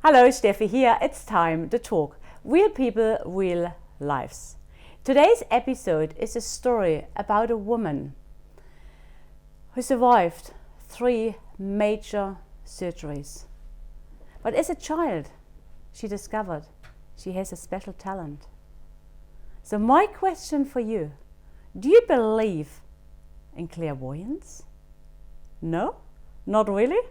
Hello, Steffi here. It's time to talk. Real people, real lives. Today's episode is a story about a woman who survived 3 major surgeries. But as a child, she discovered she has a special talent. So my question for you, do you believe in clairvoyance? No? Not really?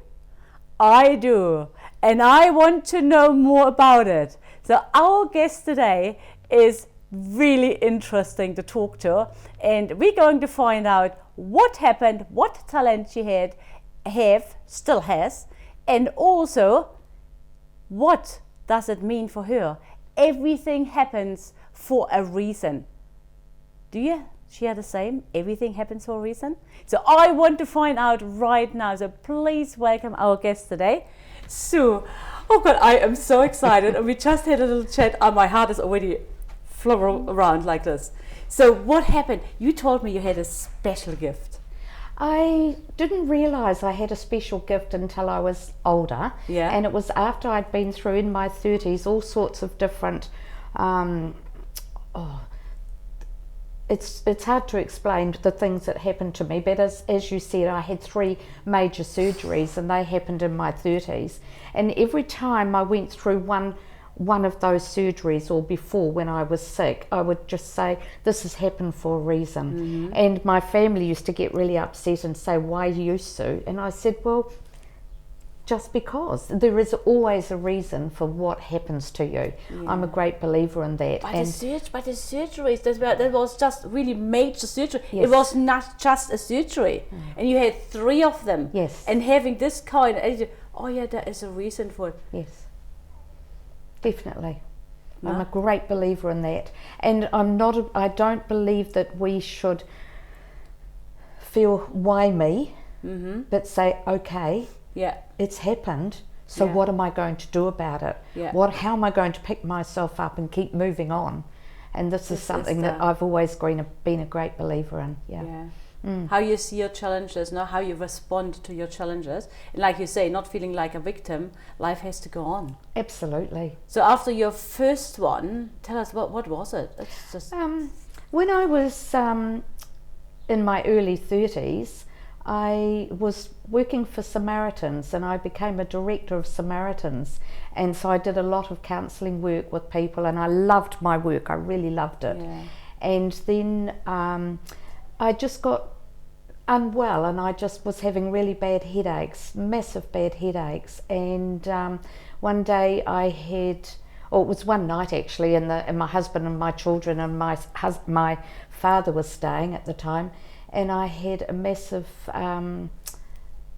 I do, and I want to know more about it. So our guest today is really interesting to talk to, and we're going to find out what happened, what talent she still has, and also what does it mean for her. Everything happens for a reason. Do you share the same? Everything happens for a reason? So I want to find out right now. So please welcome our guest today, Sue. Oh God, I am so excited. And we just had a little chat. My heart is already flowing around like this. So what happened? You told me you had a special gift. I didn't realise I had a special gift until I was older. Yeah. And it was after I'd been through in my 30s all sorts of different It's hard to explain the things that happened to me, but as you said, I had 3 major surgeries and they happened in my 30s. And every time I went through one of those surgeries or before when I was sick, I would just say, this has happened for a reason. Mm-hmm. And my family used to get really upset and say, why you, Sue? And I said, well, just because. There is always a reason for what happens to you. Yeah. I'm a great believer in that. But the surgeries, that was just really major surgery. Yes. It was not just a surgery. And you had 3 of them. Yes. And having this kind, there is a reason for it. Yes, definitely. No? I'm a great believer in that. And I don't believe that we should feel why me, but say, okay, yeah, it's happened, so what am I going to do about it? Yeah. How am I going to pick myself up and keep moving on? And this is something that I've always been a great believer in. Yeah. How you see your challenges, not how you respond to your challenges. And like you say, not feeling like a victim, life has to go on. Absolutely. So after your first one, tell us what was it? It's just when I was in my early 30s, I was working for Samaritans and I became a director of Samaritans, and so I did a lot of counselling work with people and I loved my work, I really loved it. Yeah. And then I just got unwell and I just was having really bad headaches, massive bad headaches, and one day it was one night actually, and my husband and my children and my father was staying at the time, and I had a massive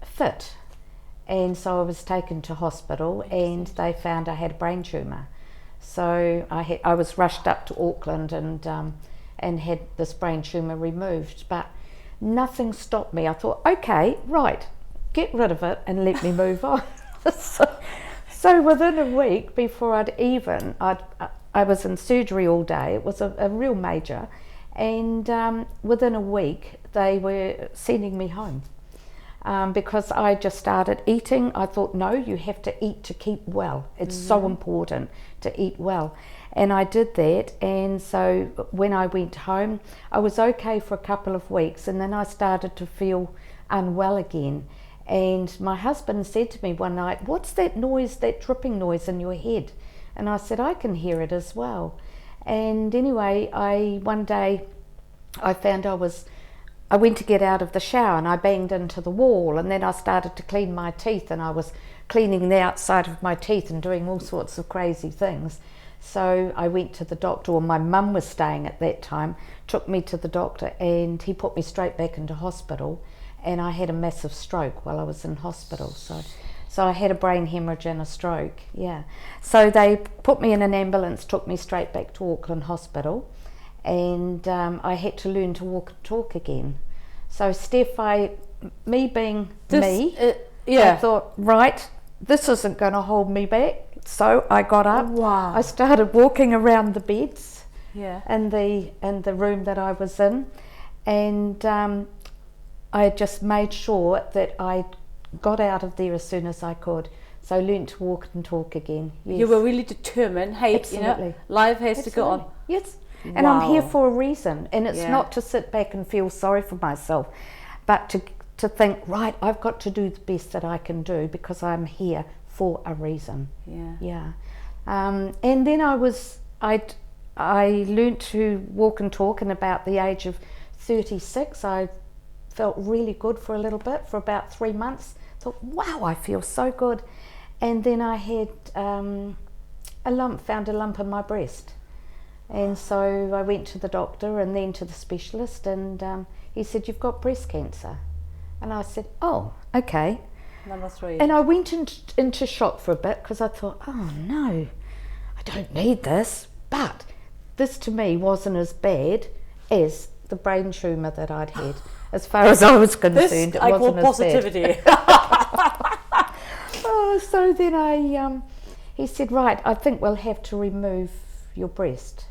fit, and so I was taken to hospital and they found I had a brain tumour. So I was rushed up to Auckland and had this brain tumour removed, but nothing stopped me. I thought, okay, right, get rid of it and let me move on. So within a week, before I was in surgery all day. It was a real major. And within a week, they were sending me home because I just started eating. I thought, no, you have to eat to keep well. It's so important to eat well. And I did that. And so when I went home, I was okay for a couple of weeks. And then I started to feel unwell again. And my husband said to me one night, what's that noise, that dripping noise in your head? And I said, I can hear it as well. And anyway, one day I found I went to get out of the shower and I banged into the wall, and then I started to clean my teeth and I was cleaning the outside of my teeth and doing all sorts of crazy things. So I went to the doctor, or my mum was staying at that time, took me to the doctor, and he put me straight back into hospital, and I had a massive stroke while I was in hospital. So I had a brain hemorrhage and a stroke, yeah. So they put me in an ambulance, took me straight back to Auckland Hospital, and I had to learn to walk and talk again. So Steph, me being me, I thought, right, this isn't going to hold me back. So I got up, I started walking around the beds in the room that I was in, and I just made sure that I got out of there as soon as I could. So I learned to walk and talk again. Yes. You were really determined. Hey, Absolutely. Life has to go on. Yes. And I'm here Wow. for a reason. And it's not to sit back and feel sorry for myself, but to think, right, I've got to do the best that I can do because I'm here for a reason. Yeah. And then I learnt to walk and talk, and about the age of 36 I felt really good for a little bit, for about 3 months. Thought, wow, I feel so good. And then I had found a lump in my breast. And so I went to the doctor and then to the specialist, and he said, you've got breast cancer. And I said, oh, okay. Number 3. And I went into shock for a bit because I thought, oh no, I don't need this. But this to me wasn't as bad as the brain tumour that I'd had. As far as I was concerned, it wasn't as positivity. bad. So then he said, right, I think we'll have to remove your breast.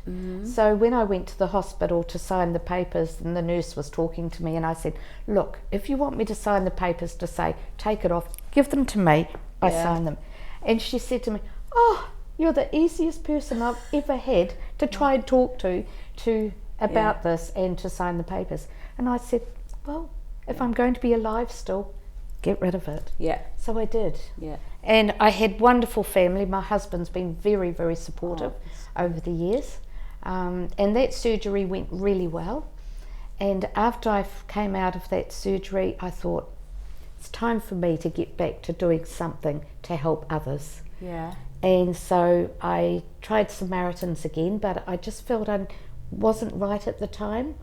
So when I went to the hospital to sign the papers, and the nurse was talking to me, and I said, look, if you want me to sign the papers to say take it off, give them to me, I sign them. And she said to me, oh, you're the easiest person I've ever had to try and talk to about this and to sign the papers. And I said, well, if I'm going to be alive still, get rid of it. So I did. And I had wonderful family. My husband's been very, very supportive over the years. And that surgery went really well. And after I came out of that surgery, I thought, it's time for me to get back to doing something to help others. And so I tried Samaritans again, but I just felt I wasn't right at the time.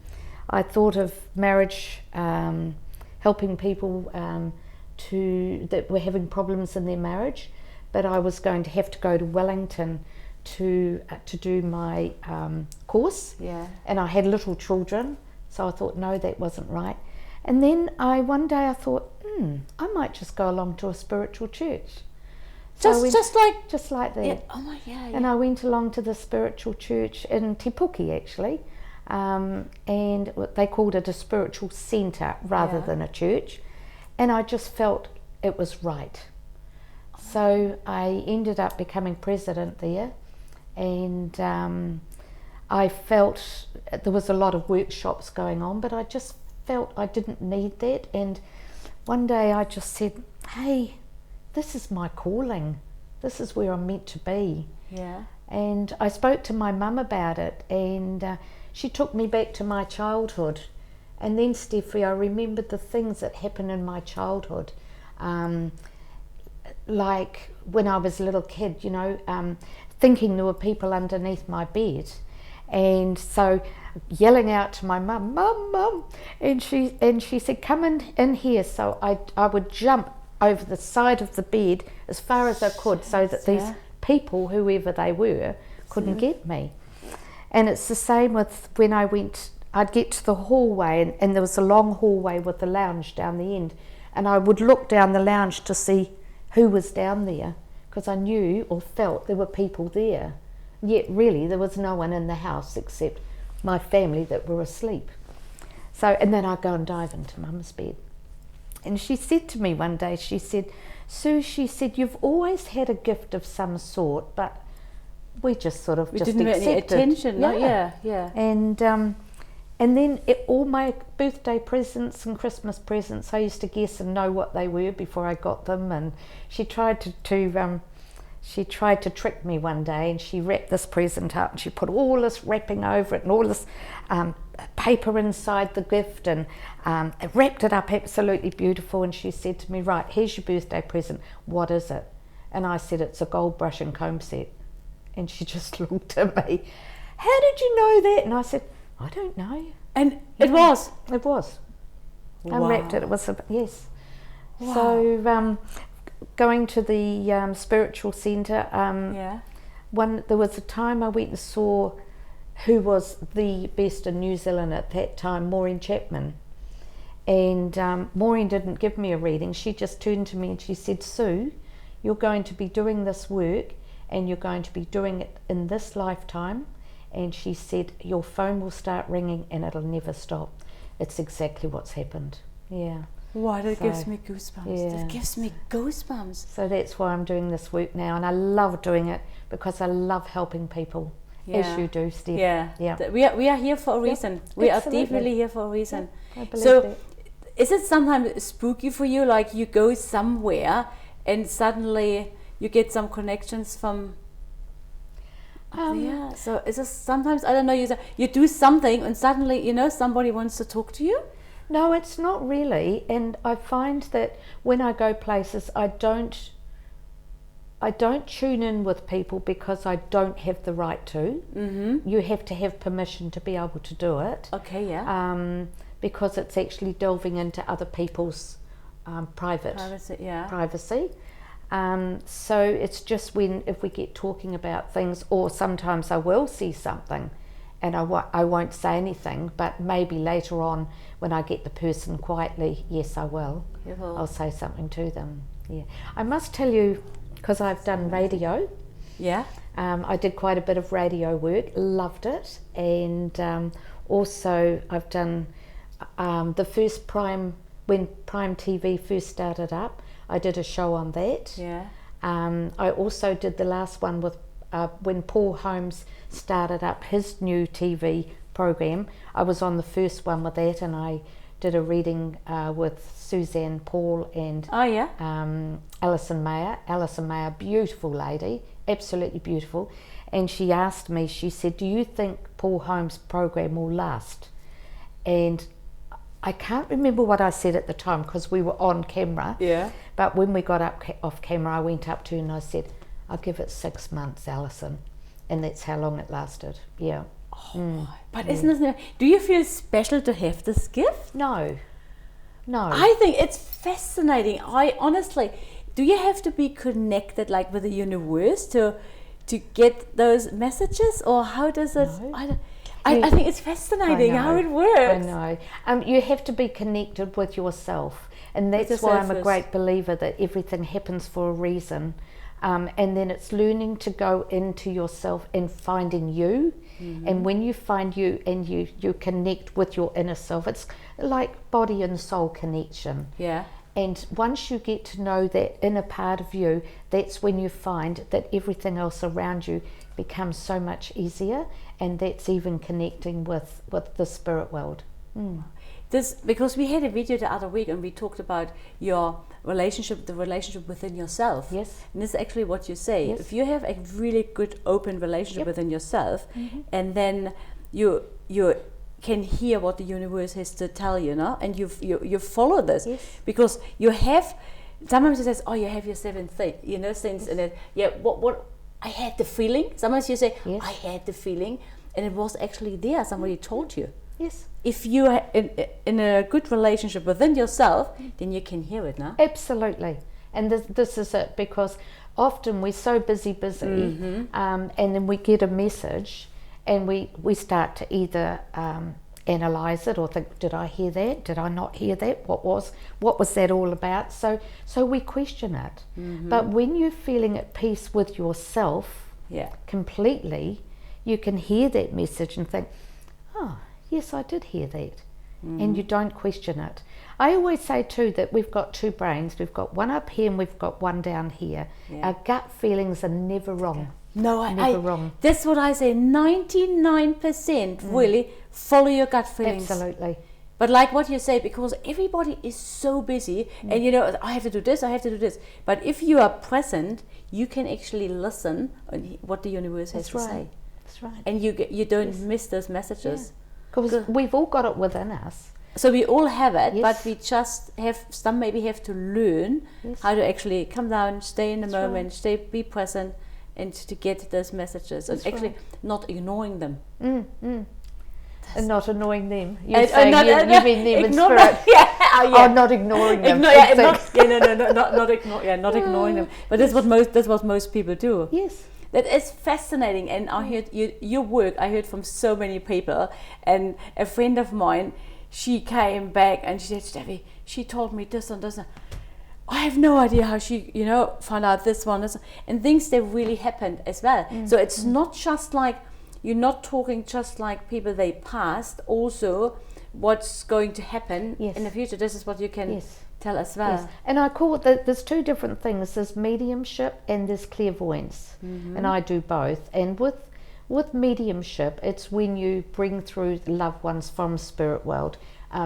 I thought of marriage, helping people that were having problems in their marriage, but I was going to have to go to Wellington to do my course, and I had little children, so I thought, no, that wasn't right. And then one day I thought, I might just go along to a spiritual church. So just like that. And I went along to the spiritual church in Te Puke, actually, and they called it a spiritual centre rather than a church, and I just felt it was right. So I ended up becoming president there, and I felt there was a lot of workshops going on, but I just felt I didn't need that. And one day I just said, hey, this is my calling. This is where I'm meant to be. And I spoke to my mum about it, and she took me back to my childhood. And then, Steffi, I remembered the things that happened in my childhood. Like when I was a little kid, thinking there were people underneath my bed. And so yelling out to my mum, Mum, and she said, come in here. So I would jump over the side of the bed as far as I could, so that these people, whoever they were, couldn't get me. And it's the same with when I'd get to the hallway, and there was a long hallway with the lounge down the end, and I would look down the lounge to see who was down there, because I knew or felt there were people there. Yet really there was no one in the house except my family that were asleep. So, and then I'd go and dive into Mum's bed. And she said to me one day, she said, Sue, she said, you've always had a gift of some sort, but we just sort of just didn't get any attention. And then all my birthday presents and Christmas presents, I used to guess and know what they were before I got them. And she tried to trick me one day, and she wrapped this present up, and she put all this wrapping over it and all this paper inside the gift, and wrapped it up absolutely beautiful. And she said to me, right, here's your birthday present, what is it? And I said, it's a gold brush and comb set. And she just looked at me, how did you know that? And I said, I don't know. And it was? It was. Wow. I wrapped it, it was, yes. Wow. So going to the spiritual centre, there was a time I went and saw who was the best in New Zealand at that time, Maureen Chapman. And Maureen didn't give me a reading, she just turned to me and she said, Sue, you're going to be doing this work, and you're going to be doing it in this lifetime. And she said, your phone will start ringing and it'll never stop. It's exactly what's happened. Wow, that So, gives me goosebumps. yeah. That gives me goosebumps. So that's why I'm doing this work now, and I love doing it because I love helping people, as you do, Steph. Yeah. We are here for a reason. We absolutely. are definitely here for a reason. I believe So, that. is it sometimes spooky for you? Like you go somewhere and suddenly you get some connections from. Yeah. So is it sometimes, I don't know, you do something and suddenly somebody wants to talk to you? No, it's not really, and I find that when I go places, I don't tune in with people because I don't have the right to. Mm-hmm. You have to have permission to be able to do it. Okay, yeah. Because it's actually delving into other people's privacy. So it's just if we get talking about things, or sometimes I will see something and I won't say anything, but maybe later on when I get the person quietly, yes, I will. I'll say something to them. Yeah, I must tell you, because I've done radio. Yeah. I did quite a bit of radio work, loved it, and also I've done the first when Prime TV first started up, I did a show on that. Yeah. I also did the last one with when Paul Holmes started up his new TV program. I was on the first one with that, and I did a reading with Suzanne Paul and Alison Mayer. Alison Mayer, beautiful lady, absolutely beautiful. And she asked me, she said, do you think Paul Holmes' program will last? And I can't remember what I said at the time because we were on camera. Yeah. But when we got up off camera, I went up to her and I said, I'll give it 6 months, Alison. And that's how long it lasted. Yeah. But isn't it? Do you feel special to have this gift? No. I think it's fascinating. I honestly, do you have to be connected like with the universe to get those messages, or how does it? No. I think it's fascinating how it works. I know. You have to be connected with yourself, and that's why I'm a great believer that everything happens for a reason. And then it's learning to go into yourself and finding you. Mm-hmm. And when you find you and you connect with your inner self, it's like body and soul connection. Yeah. And once you get to know that inner part of you, that's when you find that everything else around you becomes so much easier, and that's even connecting with the spirit world. Because we had a video the other week and we talked about your relationship, the relationship within yourself. Yes. And this is actually what you say. Yes. If you have a really good open relationship within yourself, and then you can hear what the universe has to tell you, no? And you follow this. Yes. Because you have, sometimes it says, oh, you have your seventh sense, and then, what I had the feeling. Sometimes you say, I had the feeling, and it was actually there, somebody told you. Yes. If you are in a good relationship within yourself, then you can hear it, no? Absolutely. And this is it, because often we're so busy, and then we get a message and we start to either analyse it or think, did I hear that? Did I not hear that? What was that all about? So we question it. But when you're feeling at peace with yourself completely, you can hear that message and think, oh, yes, I did hear that. And you don't question it. I always say too that we've got two brains. We've got one up here and we've got one down here. Our gut feelings are never wrong. No, never wrong. That's what I say. 99% really follow your gut feelings. Absolutely. But like what you say, because everybody is so busy, and I have to do this, I have to do this. But if you are present, you can actually listen on what the universe has to say. That's right. And you don't miss those messages. Because we've all got it within us. So we all have it, but we just maybe have to learn how to actually come down, stay in the moment, be present, and to get those messages, and actually not ignoring them. And not annoying them. You're saying you mean them in spirit. Not ignoring them. Not ignoring them. But that's what most people do. Yes. That is fascinating, and I heard your work. I heard from so many people, and a friend of mine, she came back and she said, Steffi, she told me this and this. I have no idea how she, found out this one, and things that really happened as well. So it's not just like, you're not talking just like people they passed. Also, what's going to happen Yes. in the future. This is what you can Yes. tell as well. Yes. And I call it there's two different things. There's mediumship and there's clairvoyance, and I do both. And with mediumship, it's when you bring through loved ones from spirit world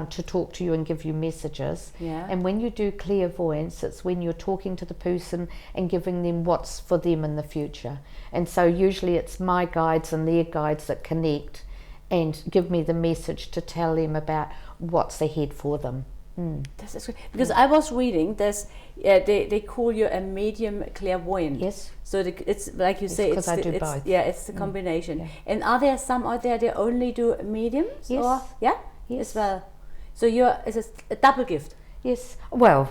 to talk to you and give you messages. Yeah. And when you do clairvoyance, it's when you're talking to the person and giving them what's for them in the future. And so usually it's my guides and their guides that connect and give me the message to tell them about what's ahead for them. This is great. Because I was reading, there's they call you a medium clairvoyant. Yes. So it's like you say, because I do both. Yeah, it's the combination. Yeah. And are there some out there that only do mediums? Yes. Or, yeah. Yes. As well. So it's a double gift. Yes. Well,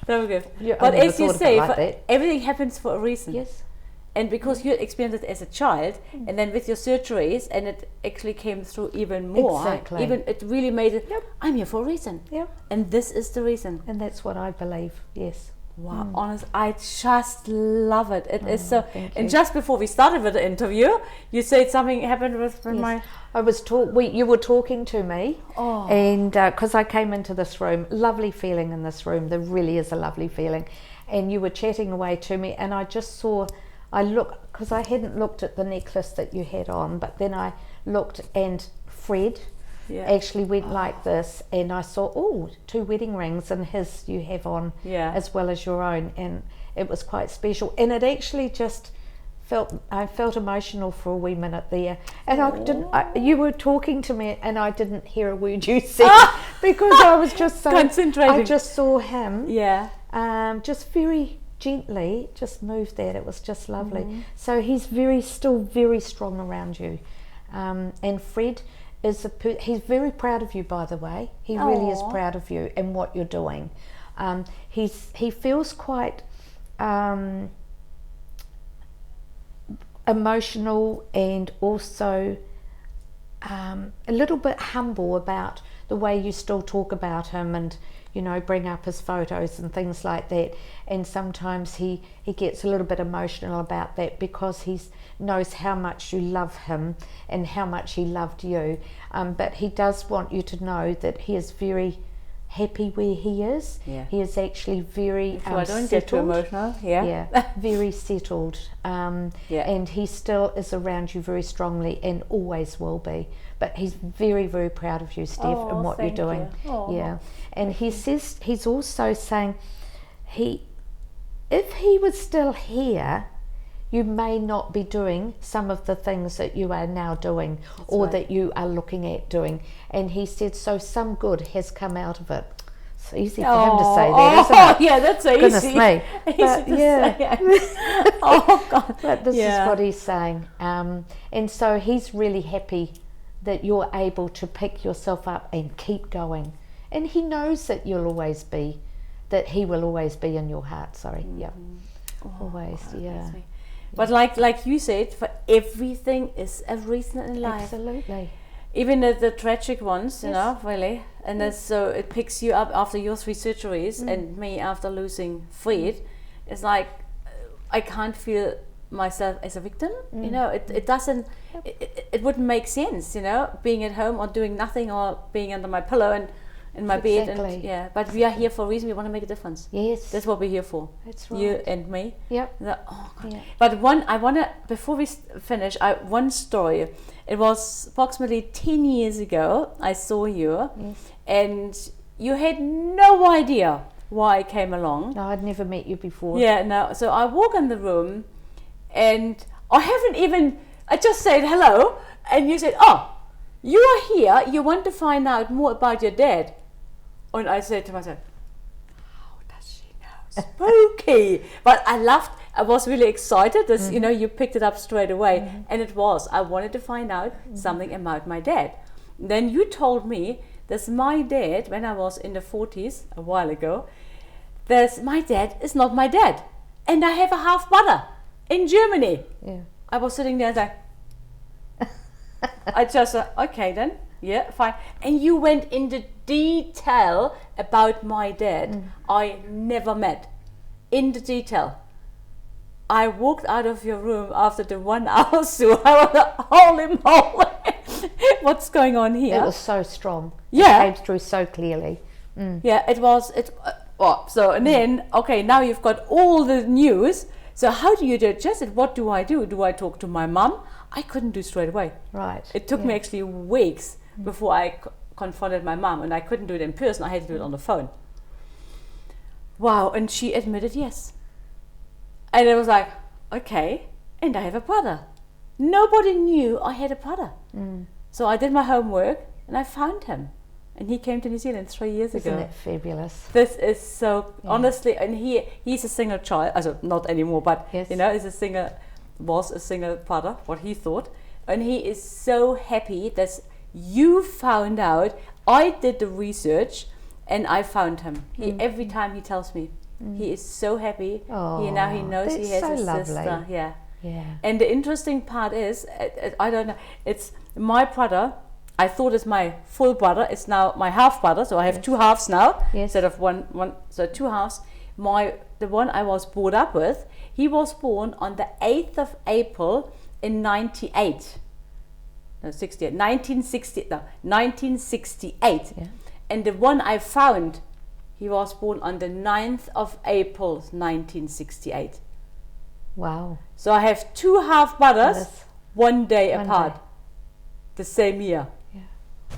Double gift. Yeah, I But never as you thought say, about it like that. everything happens for a reason. yes. And because you experienced it as a child, and then with your surgeries, and it actually came through even more. Exactly. Even it really made it. Yep. I'm here for a reason. Yep. And this is the reason. And that's what I believe. Yes. Wow, honest, I just love it. It is so. thank And you. just before we started with the interview, you said something happened with Yes. my. I was you were talking to me, and because I came into this room, lovely feeling in this room. There really is a lovely feeling, and you were chatting away to me, and I just saw. I looked because I hadn't looked at the necklace that you had on, but then I looked, and Fred actually went like this, and I saw 2 wedding rings, and his you have on as well as your own, and it was quite special, and it actually just I felt emotional for a wee minute there, and you were talking to me, and I didn't hear a word you said because I was just so concentrating. I just saw him, just very gently just moved that. It was just lovely. So he's still very strong around you, and Fred is he's very proud of you, by the way. He really is proud of you and what you're doing. He feels quite emotional, and also a little bit humble about the way you still talk about him, and bring up his photos and things like that. And sometimes he gets a little bit emotional about that because he knows how much you love him and how much he loved you. But he does want you to know that he is very happy where he is. Yeah. He is actually very I don't get too settled. emotional. Very settled. And he still is around you very strongly and always will be. But he's very, very proud of you, Steph, and what you're doing. Yeah. And he says, he's also saying, if he was still here, you may not be doing some of the things that you are now doing. That's or right. That you are looking at doing. And he said, so some good has come out of it. It's easy for him to say that, isn't it? Yeah, that's easy. Goodness me. But, Oh, God. But this is what he's saying. And so he's really happy that you're able to pick yourself up and keep going. And he knows that you'll always be, that he will always be in your heart. Always, God, But like you said, for everything is a reason in life. Absolutely. Even the tragic ones, really. And so it picks you up after your 3 surgeries, and me after losing Fred. It's like I can't feel myself as a victim. It doesn't. It wouldn't make sense. Being at home or doing nothing, or being under my pillow and in my bed. And, but we are here for a reason. We want to make a difference. Yes, that's what we're here for. That's right. You and me. Yep. Oh God. Yeah. But I want to, before we finish, one story. It was approximately 10 years ago. I saw you, and you had no idea why I came along. No, I'd never met you before. Yeah, no. So I walk in the room, and I just said hello, and you said, "Oh, you are here. You want to find out more about your dad." And I said to myself, "How does she know? Spooky!" But I laughed. I was really excited. That you picked it up straight away, and it was. I wanted to find out something about my dad. Then you told me that my dad, when I was in the 40s a while ago, that my dad is not my dad, and I have a half brother in Germany. Yeah. I was sitting there and like, I just said, okay then, yeah, fine. And you went into detail about my dad I never met, in the detail. I walked out of your room after the 1 hour, so I was like, holy moly. what's going on here? It was so strong. Yeah. It came through so clearly. Yeah, it was. So and then, okay, now you've got all the news. So how do you digest it? What do I do? Do I talk to my mum? I couldn't do straight away. Right. It took me actually weeks before I confronted my mum, and I couldn't do it in person. I had to do it on the phone. Wow, and she admitted yes. And it was like, okay, and I have a brother. Nobody knew I had a brother. So I did my homework and I found him. And he came to New Zealand 3 years ago. Isn't it fabulous? This is so, honestly, and he's a single child, also not anymore, but Yes. you know, was a single brother, what he thought. And he is so happy that you found out. I did the research and I found him. Every time he tells me, he is so happy. Now he knows he has so a lovely. sister. Yeah. Yeah. And the interesting part is, I don't know, it's my brother. I thought it's my full brother. It's now my half brother. So I have two halves now instead of one. So two halves. The one I was brought up with, he was born on the 8th of April in 1968. Yeah. And the one I found, he was born on the 9th of April 1968. Wow. So I have two half brothers, Yes. one day One apart, day. the same year. Yeah.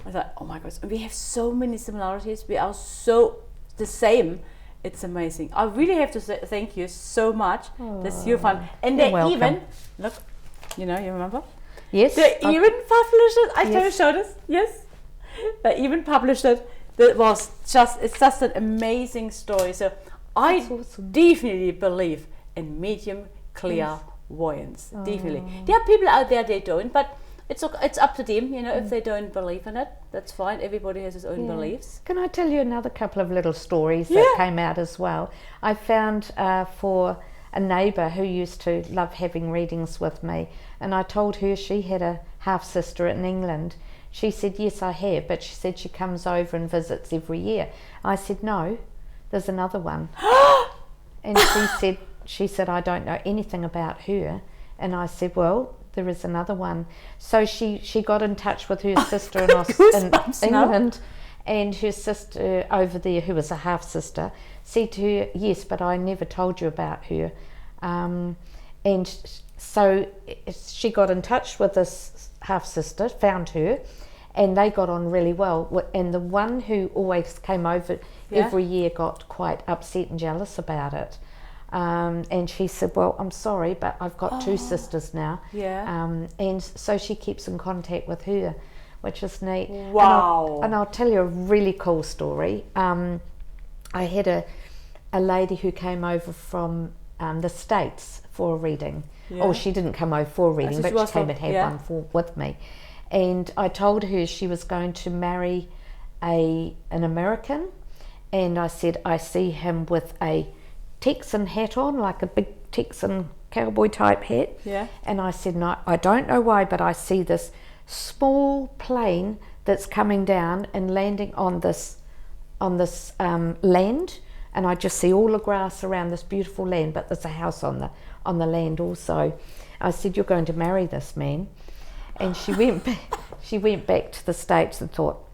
I was like, oh my gosh, and we have so many similarities. We are so the same. It's amazing. I really have to say thank you so much. This you fun. And You're they welcome. even, look, you remember? Yes. They even published it. I tell you, show this. Yes. They even published it. It's just an amazing story. So I awesome. definitely believe in medium clairvoyance. Definitely. There are people out there they don't, but it's up to them. If they don't believe in it, that's fine. Everybody has his own beliefs. Can I tell you another couple of little stories that came out as well? I found for a neighbour who used to love having readings with me, and I told her she had a half-sister in England. She said, yes, I have, but she said she comes over and visits every year. I said, no, there's another one. And she said, I don't know anything about her. And I said, well, there is another one. So she got in touch with her sister in England, and her sister over there, who was a half-sister, said to her, yes, but I never told you about her. And so she got in touch with this half-sister, found her, and they got on really well. And the one who always came over every year got quite upset and jealous about it. And she said, well, I'm sorry, but I've got two sisters now. Yeah. And so she keeps in contact with her, which is neat. Wow. And I'll tell you a really cool story. I had a lady who came over from the States for a reading. Yeah. Oh, she didn't come over for a reading, So but she came and had one with me. And I told her she was going to marry an American. And I said, I see him with a Texan hat on, like a big Texan cowboy type hat. Yeah. And I said, no, I don't know why, but I see this small plane that's coming down and landing on this land, and I just see all the grass around this beautiful land, but there's a house on the land also. I said, you're going to marry this man. And she went back to the States and thought,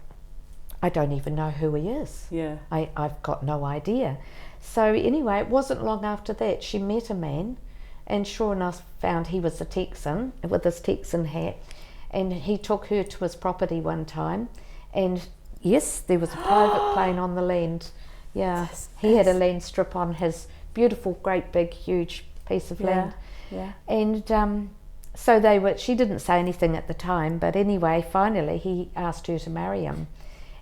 I don't even know who he is. Yeah. I've got no idea. So anyway, it wasn't long after that she met a man, and sure enough found he was a Texan with his Texan hat, and he took her to his property one time, and yes, there was a private plane on the land. Yeah, he had a land strip on his beautiful, great, big, huge piece of land. Yeah. And so she didn't say anything at the time, but anyway, finally he asked her to marry him.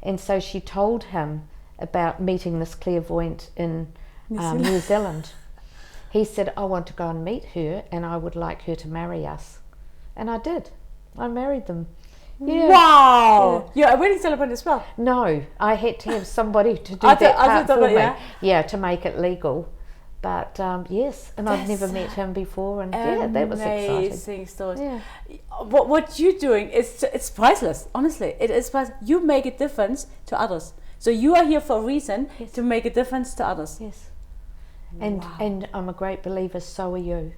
And so she told him about meeting this clairvoyant in New Zealand. He said, I want to go and meet her, and I would like her to marry us. And I did. I married them. Yeah. Wow! You're a wedding celebrant as well? No, I had to have somebody to do that part for me. Yeah, to make it legal. But yes, and I've never met him before, and that was exciting. Amazing stories. Yeah. What you're doing it's priceless. Honestly, it is priceless. You make a difference to others. So you are here for a reason to make a difference to others. Yes. And I'm a great believer. So are you.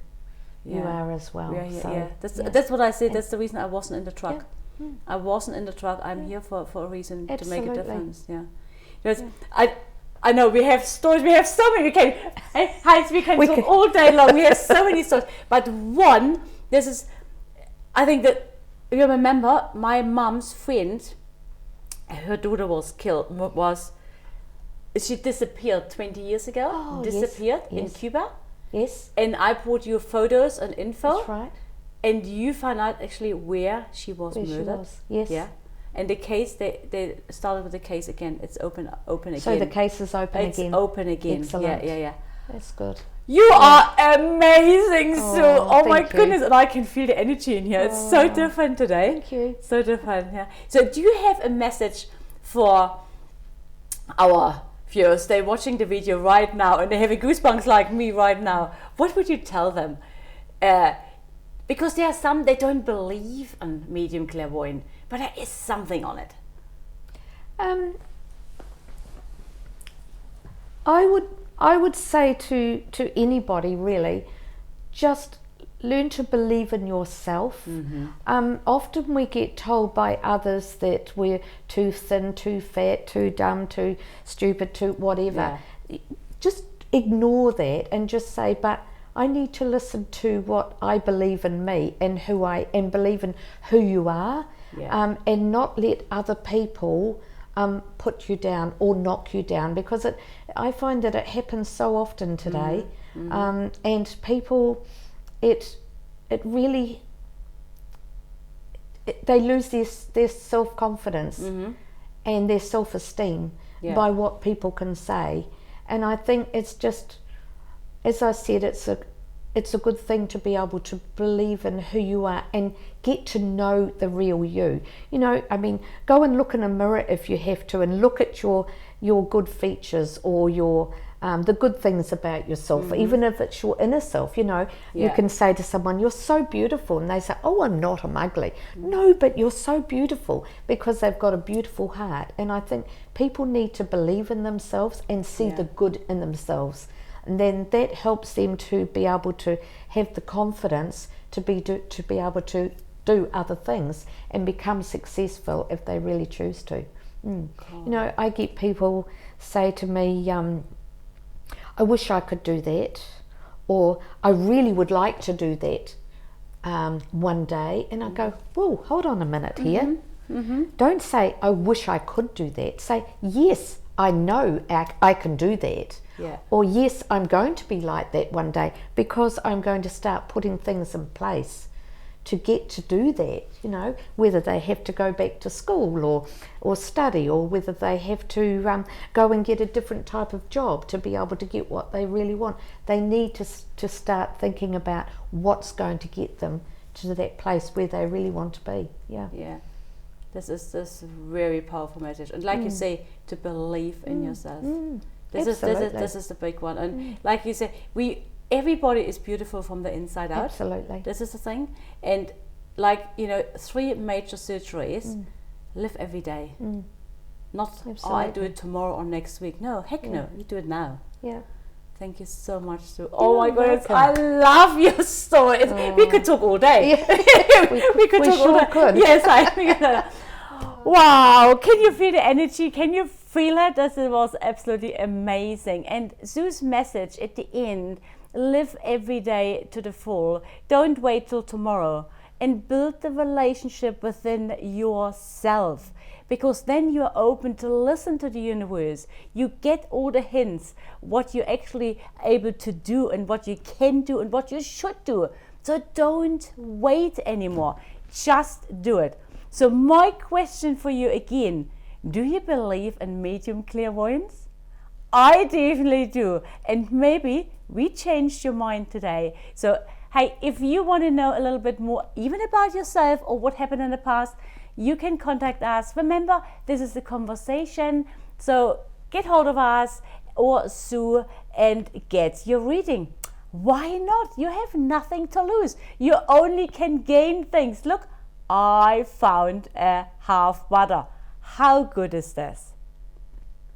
You are as well. Yeah. So, That's what I said. That's the reason I wasn't in the truck. I wasn't in the truck. I'm here for a reason, to make a difference. Yeah. Because I know we have stories. We have so many. Heinz, we can talk all day long. We have so many stories. But one, I think that you remember my mom's friend. Her daughter was killed. She disappeared 20 years ago. Oh, disappeared yes. in Cuba. Yes. And I brought you photos and info. That's right. And you found out actually where she was murdered. She was. Yes. Yeah. And the case, they started with the case again. It's open again. So the case is open again. It's open again. Excellent. Yeah. That's good. You are amazing, Sue. Oh my thank you. goodness. And I can feel the energy in here. It's so different today. Thank you. So different, yeah. So do you have a message for our viewers? They're watching the video right now and they're having goosebumps like me right now. What would you tell them? Because there are some, they don't believe on medium clairvoyant, but there is something on it. I would say to anybody really, just learn to believe in yourself. Often we get told by others that we're too thin, too fat, too dumb, too stupid, too whatever. Yeah. Just ignore that and just say, but I need to listen to what I believe in me and believe in who you are, and not let other people put you down or knock you down, because I find that it happens so often today. And people, it really, they lose their self-confidence and their self-esteem by what people can say. And I think it's just, as I said, it's a good thing to be able to believe in who you are and get to know the real you. You know, I mean, go and look in a mirror if you have to, and look at your good features or your the good things about yourself, even if it's your inner self. You know, you can say to someone, "You're so beautiful," and they say, "Oh, I'm not. I'm ugly." No, but you're so beautiful, because they've got a beautiful heart. And I think people need to believe in themselves and see the good in themselves. And then that helps them to be able to have the confidence to be able to do other things and become successful if they really choose to. Cool. You know, I get people say to me, I wish I could do that, or I really would like to do that one day. And I go, whoa, hold on a minute here. Don't say, I wish I could do that. Say, yes, I know I can do that. Or yes, I'm going to be like that one day, because I'm going to start putting things in place to get to do that. You know, whether they have to go back to school or study, or whether they have to go and get a different type of job to be able to get what they really want. They need to start thinking about what's going to get them to that place where they really want to be. This is a very powerful message, and like you say, to believe in yourself. This is the big one. And like you say, everybody is beautiful from the inside out. Absolutely. This is the thing. And like, you know, 3 major surgeries, live every day. Not, I do it tomorrow or next week. No, heck no, you do it now. Thank you so much, Sue. Oh my goodness, I love your story. We could talk all day. We could talk all day. Could. Yes, I think. Wow, can you feel the energy? Can you feel it? This was absolutely amazing. And Sue's message at the end, live every day to the full. Don't wait till tomorrow, and build the relationship within yourself, because then you're open to listen to the universe. You get all the hints, what you're actually able to do and what you can do and what you should do. So don't wait anymore. Just do it. So my question for you again, do you believe in medium clairvoyance? I definitely do. And maybe we changed your mind today. So hey, if you want to know a little bit more even about yourself or what happened in the past, you can contact us. Remember, this is the conversation. So get hold of us or Sue and get your reading. Why not? You have nothing to lose. You only can gain things. Look, I found a half butter. How good is this?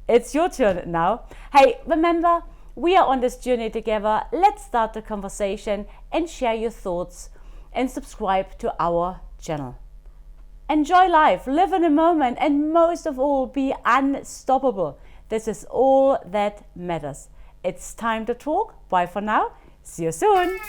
It's your turn now. Hey, remember, we are on this journey together. Let's start the conversation and share your thoughts and subscribe to our channel. Enjoy life, live in a moment, and most of all, be unstoppable. This is all that matters. It's time to talk. Bye for now. See you soon.